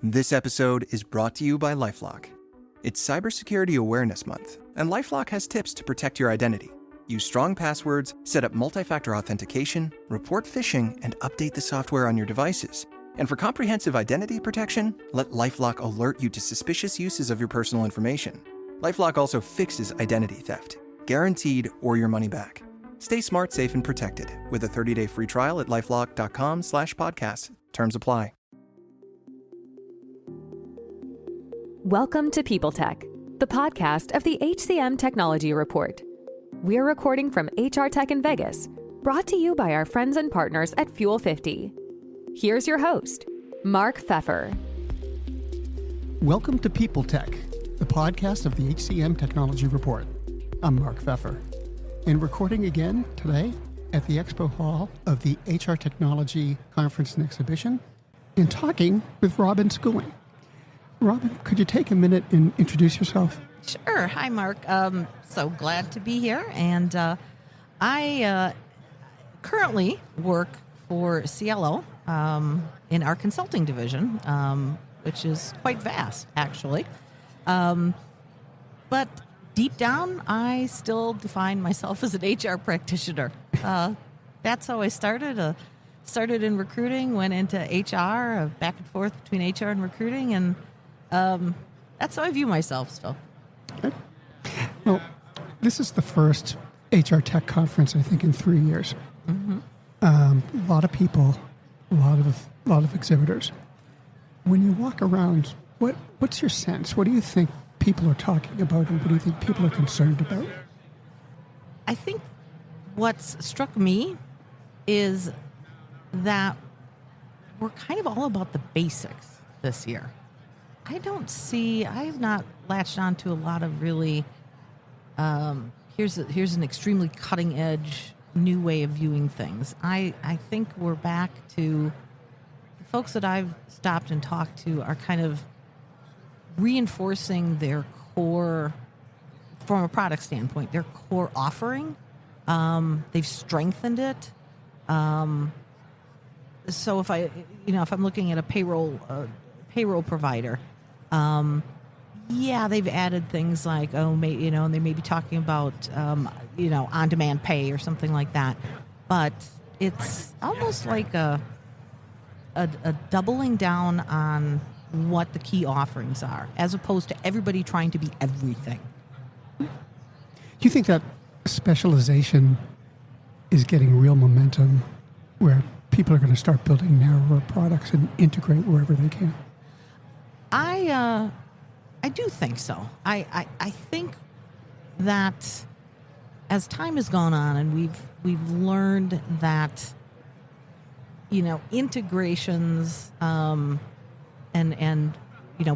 This episode is brought to you by LifeLock. It's Cybersecurity Awareness Month, and LifeLock has tips to protect your identity. Use strong passwords, set up multi-factor authentication, report phishing, and update the software on your devices. And for comprehensive identity protection, let LifeLock alert you to suspicious uses of your personal information. LifeLock also fixes identity theft, guaranteed or your money back. Stay smart, safe, and protected with a 30-day free trial at lifelock.com/podcast. Terms apply. Welcome to People Tech, the podcast of the HCM Technology Report. We're recording from HR Tech in Vegas, brought to you by our friends and partners at Fuel50. Here's your host, Mark Feffer. Welcome to People Tech, the podcast of the HCM Technology Report. I'm Mark Feffer, and recording again today at the Expo Hall of the HR Technology Conference and Exhibition, and talking with Robin Schooling. Robin, could you take a minute and introduce yourself? Sure. Hi, Mark. So glad to be here. And I currently work for Cielo in our consulting division, which is quite vast, actually. But deep down, I still define myself as an HR practitioner. That's how I started. Started in recruiting, went into HR, back and forth between HR and recruiting, and that's how I view myself still. Okay. Well, this is the first HR Tech conference, I think, in 3 years. Mm-hmm. A lot of people, a lot of exhibitors. When you walk around, what's your sense? What do you think people are talking about, and what do you think people are concerned about? I think what's struck me is that we're kind of all about the basics this year. I've not latched on to a lot of really, here's an extremely cutting edge new way of viewing things. I think we're back to the folks that I've stopped and talked to are kind of reinforcing their core, from a product standpoint, their core offering. They've strengthened it. So if I'm looking at a payroll provider, they've added things like, and they may be talking about, on-demand pay or something like that. But it's almost like a doubling down on what the key offerings are, as opposed to everybody trying to be everything. Do you think that specialization is getting real momentum, where people are going to start building narrower products and integrate wherever they can? I do think so. I think that as time has gone on and we've learned that, integrations and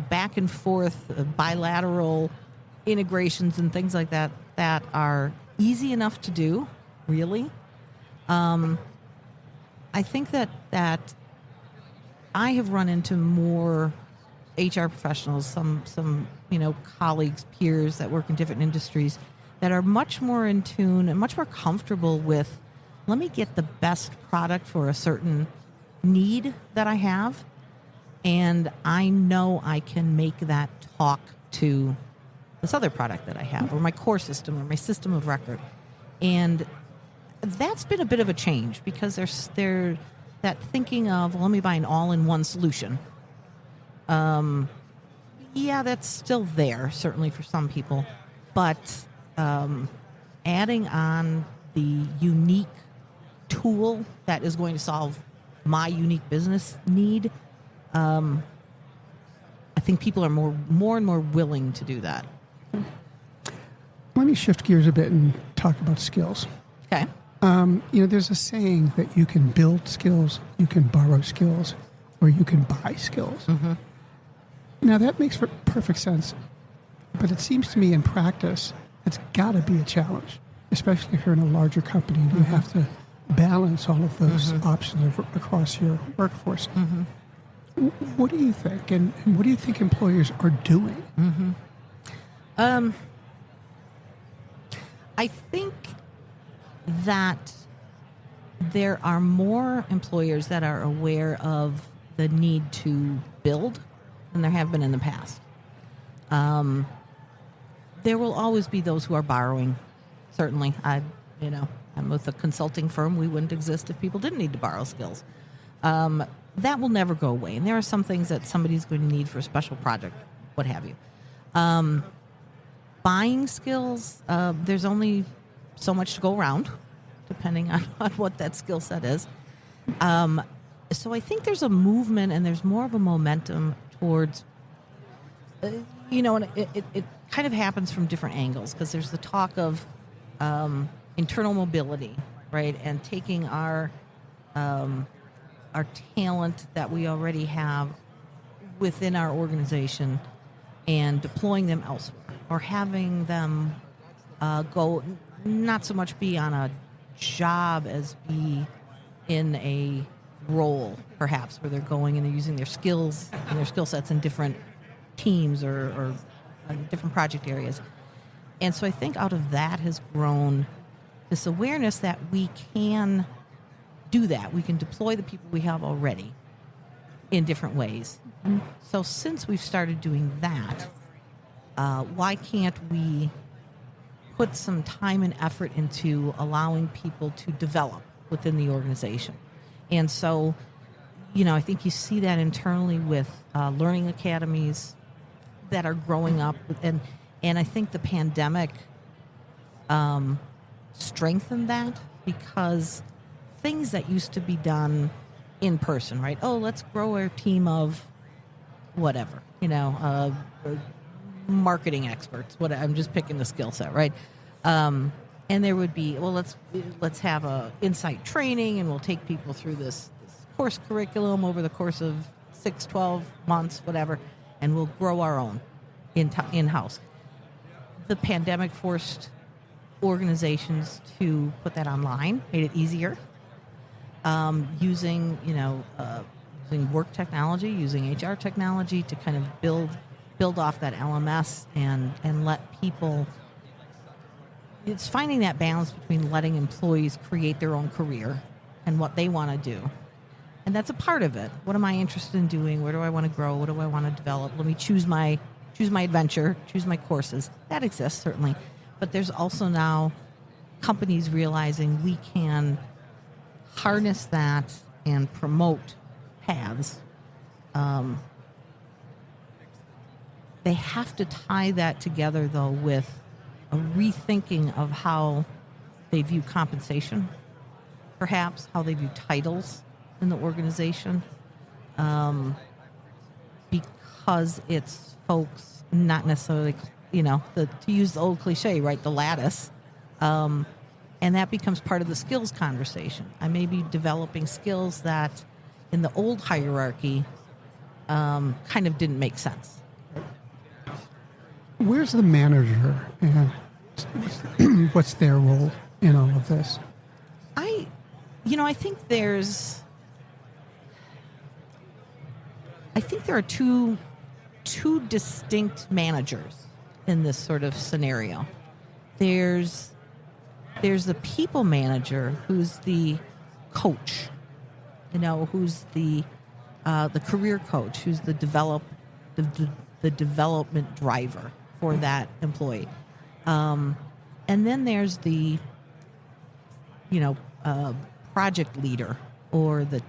back and forth bilateral integrations and things like that are easy enough to do, really. I think that I have run into more HR professionals, some colleagues, peers that work in different industries that are much more in tune and much more comfortable with, let me get the best product for a certain need that I have, and I know I can make that talk to this other product that I have, or my core system, or my system of record. And that's been a bit of a change, because there's that thinking of, well, let me buy an all-in-one solution. That's still there, certainly for some people. But adding on the unique tool that is going to solve my unique business need, I think people are more and more willing to do that. Let me shift gears a bit and talk about skills. Okay. There's a saying that you can build skills, you can borrow skills, or you can buy skills. Mm-hmm. Now, that makes perfect sense, but it seems to me in practice, it's got to be a challenge, especially if you're in a larger company and you have to balance all of those options across your workforce. Mm-hmm. What do you think, and what do you think employers are doing? Mm-hmm. I think that there are more employers that are aware of the need to build than there have been in the past. There will always be those who are borrowing. Certainly, I'm with a consulting firm. We wouldn't exist if people didn't need to borrow skills. That will never go away. And there are some things that somebody's going to need for a special project, what have you. Buying skills, there's only so much to go around, depending on what that skill set is. So I think there's a movement and there's more of a momentum towards, and it kind of happens from different angles, because there's the talk of internal mobility, right? And taking our talent that we already have within our organization and deploying them elsewhere, or having them go, not so much be on a job as be in a role, perhaps, where they're going and they're using their skills and their skill sets in different teams or different project areas. And so I think out of that has grown this awareness that we can do that. We can deploy the people we have already in different ways. So since we've started doing that, why can't we put some time and effort into allowing people to develop within the organization? And so, I think you see that internally with learning academies that are growing up. And I think the pandemic strengthened that, because things that used to be done in person, right? Oh, let's grow our team of whatever, marketing experts. I'm just picking the skill set, right? And there would be, well, let's have a insight training, and we'll take people through this course curriculum over the course of 6, 12 months, whatever, and we'll grow our own in-house. The pandemic forced organizations to put that online, made it easier, using work technology, using HR technology to kind of build off that LMS and let people. It's finding that balance between letting employees create their own career and what they want to do. And that's a part of it. What am I interested in doing? Where do I want to grow? What do I want to develop? Let me choose my adventure, choose my courses. That exists, certainly. But there's also now companies realizing we can harness that and promote paths. They have to tie that together, though, with a rethinking of how they view compensation, perhaps how they view titles in the organization, because it's folks not necessarily, to use the old cliche, right, the lattice, and that becomes part of the skills conversation. I may be developing skills that in the old hierarchy kind of didn't make sense. Where's the manager, and what's their role in all of this? I think there are two distinct managers in this sort of scenario. There's the people manager, who's the coach, who's the career coach, who's the development driver for that employee. And then there's the, project leader, or the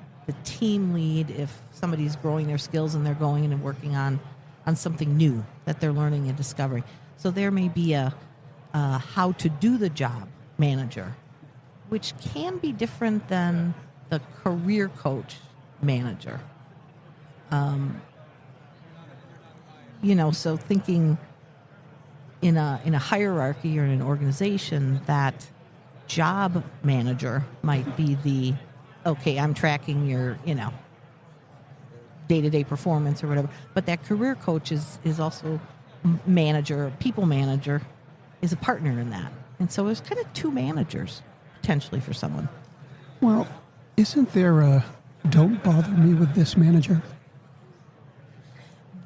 team lead if somebody's growing their skills and they're going in and working on something new that they're learning and discovering. So there may be a how to do the job manager, which can be different than the career coach manager. So thinking in a hierarchy or in an organization, that job manager might be I'm tracking your, day-to-day performance or whatever. But that career coach is also manager, people manager, is a partner in that. And so there's kind of two managers potentially for someone. Well, isn't there a don't bother me with this manager?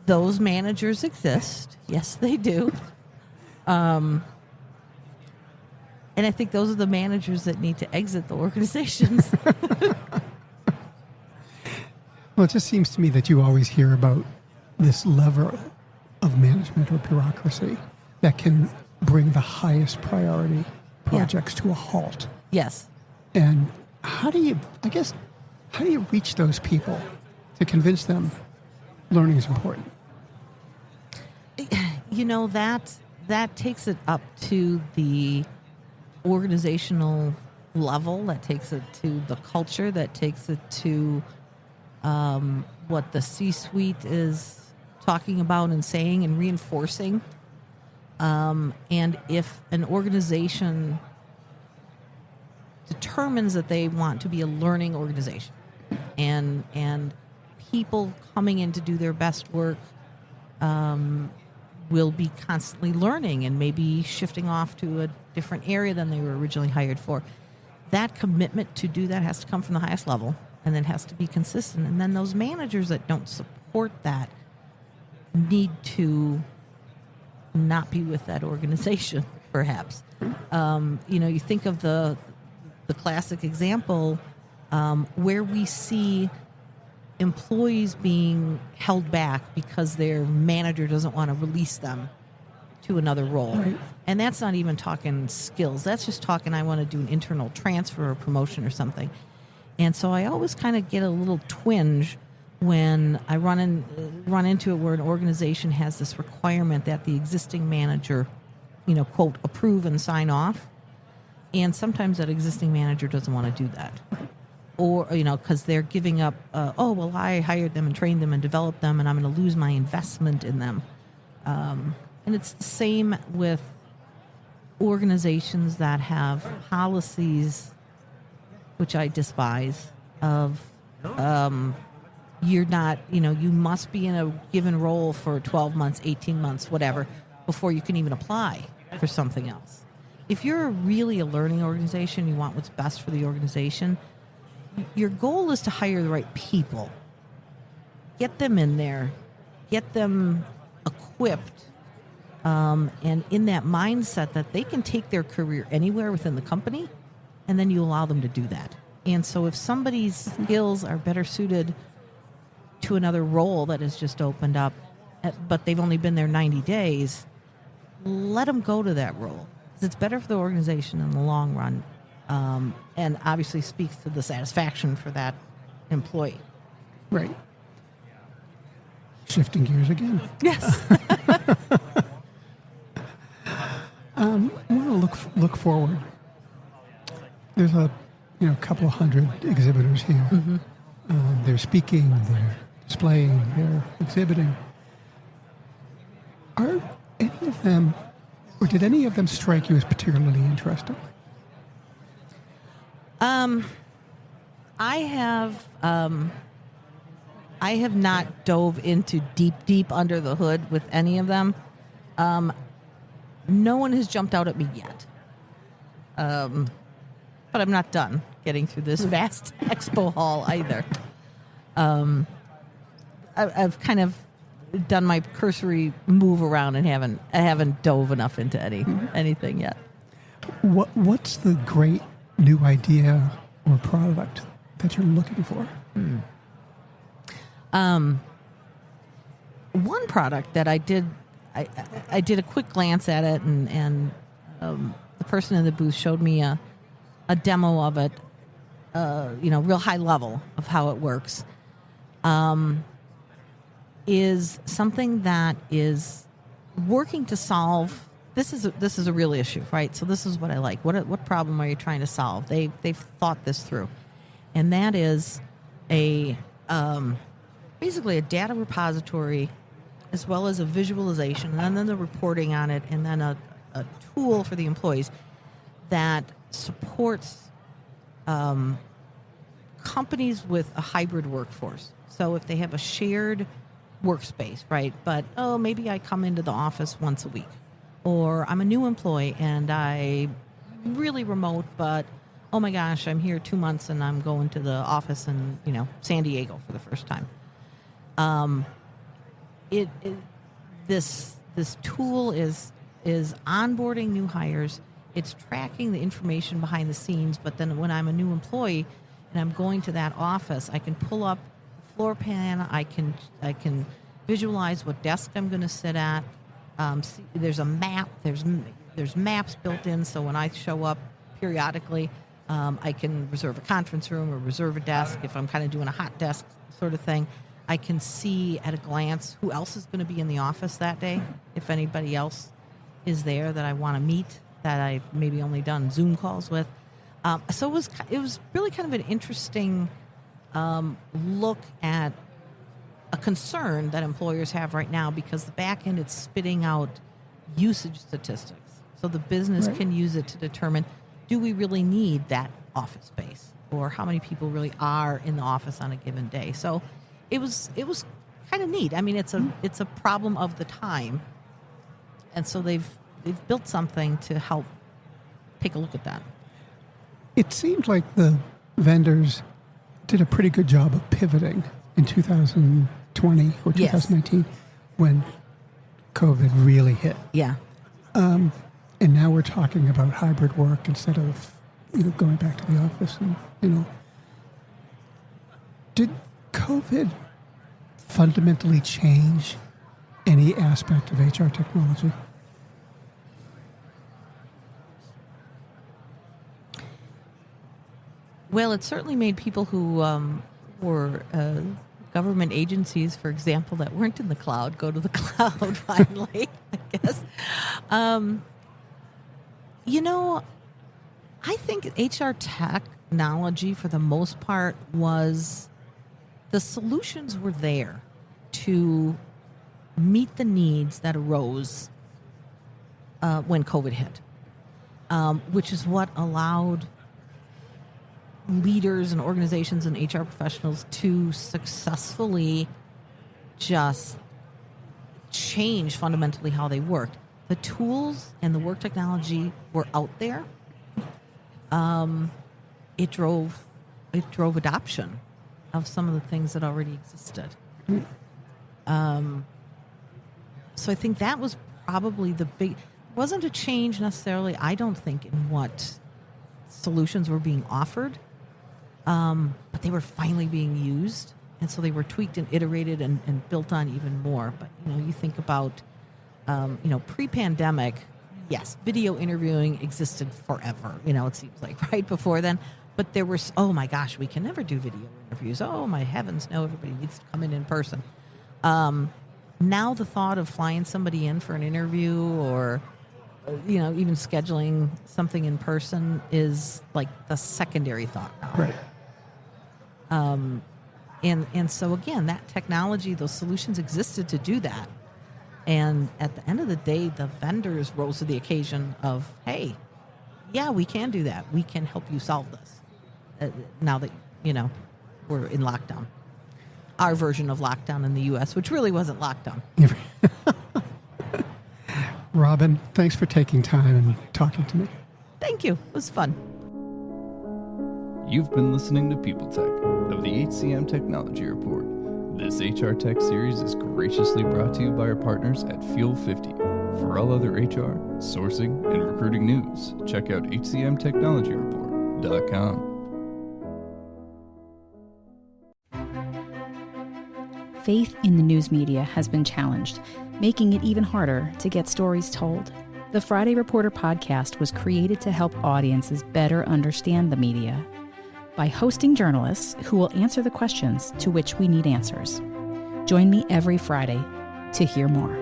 Those managers exist. Yes, they do. And I think those are the managers that need to exit the organizations. Well, it just seems to me that you always hear about this lever of management or bureaucracy that can bring the highest priority projects to a halt. Yes. And how do you reach those people to convince them learning is important? That takes it up to the organizational level, that takes it to the culture, that takes it to what the C-suite is talking about and saying and reinforcing. And if an organization determines that they want to be a learning organization and people coming in to do their best work will be constantly learning and maybe shifting off to a different area than they were originally hired for. That commitment to do that has to come from the highest level and then has to be consistent. And then those managers that don't support that need to not be with that organization, perhaps. You think of the classic example where we see employees being held back because their manager doesn't want to release them to another role. Right. And that's not even talking skills. That's just talking, I want to do an internal transfer or promotion or something. And so I always kind of get a little twinge when I run into it where an organization has this requirement that the existing manager, quote, approve and sign off. And sometimes that existing manager doesn't want to do that. Or, because they're giving up, I hired them and trained them and developed them, and I'm going to lose my investment in them. And it's the same with organizations that have policies, which I despise, of you're not, you must be in a given role for 12 months, 18 months, whatever, before you can even apply for something else. If you're really a learning organization, you want what's best for the organization, your goal is to hire the right people. Get them in there. Get them equipped. And in that mindset that they can take their career anywhere within the company, and then you allow them to do that. And so if somebody's skills are better suited to another role that has just opened up, but they've only been there 90 days, let them go to that role. It's better for the organization in the long run, and obviously speaks to the satisfaction for that employee. Right. Shifting gears again. Yes. I want to look forward. There's a couple of hundred exhibitors here. Mm-hmm. They're speaking, they're displaying, they're exhibiting. Are any of them, or did any of them strike you as particularly interesting? I have not dove into deep under the hood with any of them. No one has jumped out at me yet. But I'm not done getting through this vast expo hall either. I've kind of done my cursory move around and haven't dove enough into anything yet. What's the great new idea or product that you're looking for? One product that I did a quick glance at it, and the person in the booth showed me a demo of it, real high level of how it works, is something that is working to solve. This is a real issue, right? So this is what I like. What problem are you trying to solve? They've thought this through, and that is basically a data repository, as well as a visualization, and then the reporting on it, and then a tool for the employees that supports companies with a hybrid workforce. So if they have a shared workspace, right, but maybe I come into the office once a week, or I'm a new employee and I'm really remote, but oh my gosh, I'm here 2 months and I'm going to the office in San Diego for the first time. This tool is onboarding new hires. It's tracking the information behind the scenes, but then when I'm a new employee and I'm going to that office, I can pull up the floor plan. I can visualize what desk I'm going to sit at. There's a map. There's maps built in, so when I show up periodically, I can reserve a conference room or reserve a desk if I'm kind of doing a hot desk sort of thing. I can see at a glance who else is going to be in the office that day, if anybody else is there that I want to meet that I've maybe only done Zoom calls with. So it was really kind of an interesting look at a concern that employers have right now, because the back end, it's spitting out usage statistics. So the business can use it to determine, do we really need that office space, or how many people really are in the office on a given day? So it was kind of neat. I mean, it's a problem of the time, and so they've built something to help take a look at that. It seemed like the vendors did a pretty good job of pivoting in 2020 or 2019 when COVID really hit. Yeah. And now we're talking about hybrid work instead of going back to the office. And did COVID fundamentally change any aspect of HR technology? Well, it certainly made people who were government agencies, for example, that weren't in the cloud, go to the cloud finally, I guess. I think HR technology, for the most part, the solutions were there to meet the needs that arose when COVID hit, which is what allowed leaders and organizations and HR professionals to successfully just change fundamentally how they worked. The tools and the work technology were out there. It drove adoption of some of the things that already existed. So I think that was probably the big. It wasn't a change necessarily, I don't think, in what solutions were being offered, but they were finally being used, and so they were tweaked and iterated and built on even more. But you think about pre-pandemic, yes, video interviewing existed forever. It seems like right before then. But there were, oh my gosh, we can never do video interviews. Oh my heavens, no, everybody needs to come in person. Now the thought of flying somebody in for an interview or, even scheduling something in person is like the secondary thought now. Right. And so again, that technology, those solutions existed to do that. And at the end of the day, the vendors rose to the occasion of, hey, yeah, we can do that. We can help you solve this. Now that, we're in lockdown. Our version of lockdown in the U.S., which really wasn't lockdown. Robin, thanks for taking time and talking to me. Thank you. It was fun. You've been listening to People Tech of the HCM Technology Report. This HR Tech series is graciously brought to you by our partners at Fuel50. For all other HR, sourcing, and recruiting news, check out hcmtechnologyreport.com. Faith in the news media has been challenged, making it even harder to get stories told. The Friday Reporter podcast was created to help audiences better understand the media by hosting journalists who will answer the questions to which we need answers. Join me every Friday to hear more.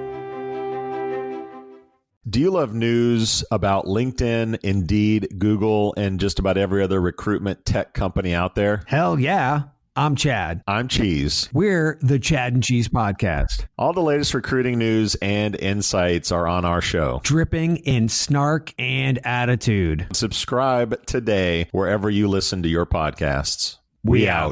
Do you love news about LinkedIn, Indeed, Google, and just about every other recruitment tech company out there? Hell yeah. I'm Chad. I'm Cheese. We're the Chad and Cheese Podcast. All the latest recruiting news and insights are on our show. Dripping in snark and attitude. Subscribe today wherever you listen to your podcasts. We out.